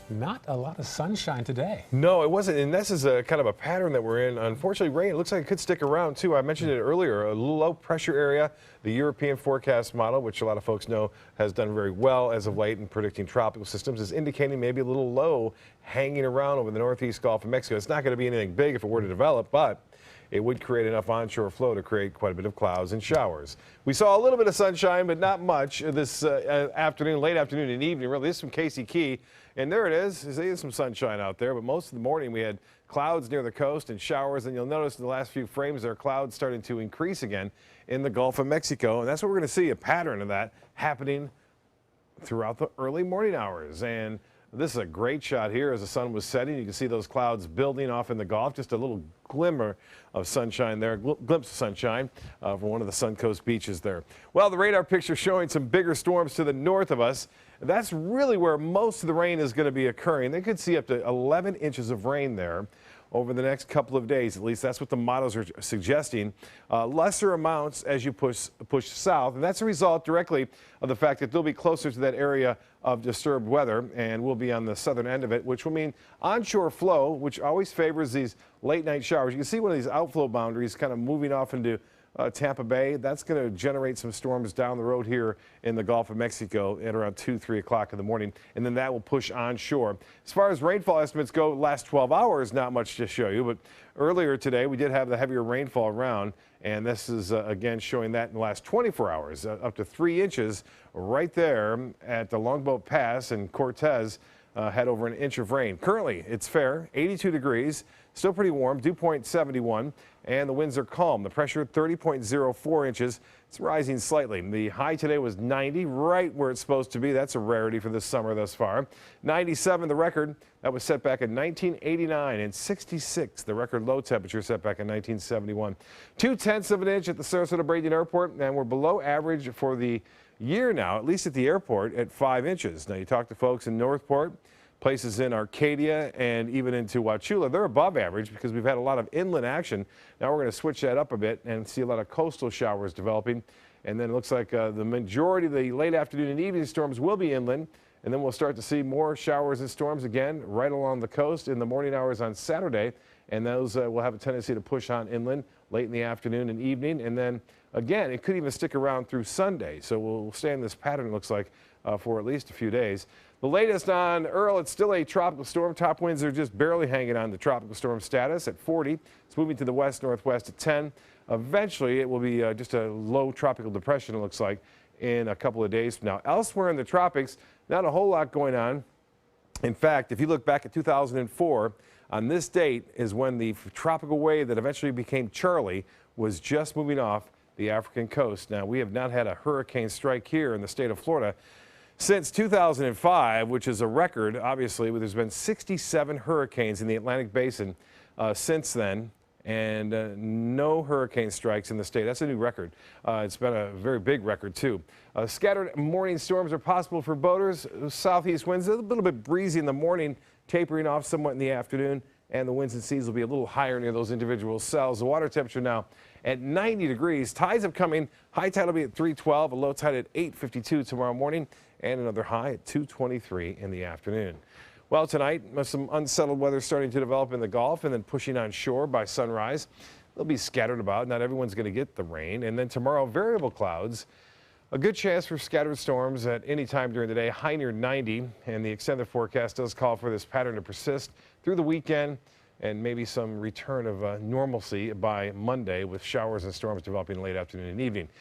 Not a lot of sunshine today. No, it wasn't, and this is a kind of a pattern that we're in. Unfortunately, rain, it looks like it could stick around too. I mentioned it earlier, a low pressure area. The European forecast model, which a lot of folks know has done very well as of late in predicting tropical systems, is indicating maybe a little low hanging around over the northeast Gulf of Mexico. It's not going to be anything big if it were to develop, but it would create enough onshore flow to create quite a bit of clouds and showers. We saw a little bit of sunshine, but not much this afternoon, late afternoon and evening. Really, this is from Casey Key. And there it is. There's some sunshine out there, but most of the morning we had clouds near the coast and showers. And you'll notice in the last few frames there are clouds starting to increase again in the Gulf of Mexico. And that's what we're going to see, a pattern of that happening throughout the early morning hours. And this is a great shot here as the sun was setting. You can see those clouds building off in the Gulf. Just a little glimmer of sunshine there, glimpse of sunshine from one of the Suncoast beaches there. Well, the radar picture showing some bigger storms to the north of us. That's really where most of the rain is going to be occurring. They could see up to 11 inches of rain there over the next couple of days. At least that's what the models are suggesting. Lesser amounts as you push south, and that's a result directly of the fact that they'll be closer to that area of disturbed weather, and we'll be on the southern end of it, which will mean onshore flow, which always favors these late night showers. You can see one of these outflow boundaries kind of moving off into Tampa Bay. That's going to generate some storms down the road here in the Gulf of Mexico at around 2, 3 o'clock in the morning, and then that will push onshore. As far as rainfall estimates go, last 12 hours, not much to show you, but earlier today we did have the heavier rainfall around, and this is again showing that in the last 24 hours, up to 3 inches right there at the Longboat Pass and Cortez. Had over an inch of rain. Currently, it's fair, 82 degrees, still pretty warm, dew point 71, and the winds are calm. The pressure 30.04 inches. It's rising slightly. The high today was 90, right where it's supposed to be. That's a rarity for this summer thus far. 97, the record. That was set back in 1989, and 66, the record low temperature set back in 1971. 0.2 of an inch at the Sarasota-Bradenton Airport, and we're below average for the year now, at least at the airport, at 5 inches. Now, you talk to folks in Northport, places in Arcadia, and even into Wauchula, they're above average because we've had a lot of inland action. Now we're going to switch that up a bit and see a lot of coastal showers developing. And then it looks like the majority of the late afternoon and evening storms will be inland. And then we'll start to see more showers and storms again right along the coast in the morning hours on Saturday. And those will have a tendency to push on inland late in the afternoon and evening. And then again, it could even stick around through Sunday. So we'll stay in this pattern, it looks like, for at least a few days. The latest on Earl, it's still a tropical storm. Top winds are just barely hanging on to tropical storm status at 40. It's moving to the west-northwest at 10. Eventually, it will be just a low tropical depression, it looks like, in a couple of days from now. Elsewhere in the tropics, not a whole lot going on. In fact, if you look back at 2004, on this date is when the tropical wave that eventually became Charlie was just moving off the African coast. Now, we have not had a hurricane strike here in the state of Florida since 2005, which is a record. Obviously, there's been 67 hurricanes in the Atlantic Basin since then, and no hurricane strikes in the state. That's a new record. It's been a very big record, too. Scattered morning storms are possible for boaters. Southeast winds, a little bit breezy in the morning, tapering off somewhat in the afternoon, and the winds and seas will be a little higher near those individual cells. The water temperature now at 90 degrees. Tides upcoming. High tide will be at 3:12, a low tide at 8:52 tomorrow morning, and another high at 2:23 in the afternoon. Well, tonight, some unsettled weather starting to develop in the Gulf and then pushing on shore by sunrise. They'll be scattered about. Not everyone's going to get the rain. And then tomorrow, variable clouds. A good chance for scattered storms at any time during the day, high near 90. And the extended forecast does call for this pattern to persist through the weekend and maybe some return of normalcy by Monday with showers and storms developing late afternoon and evening.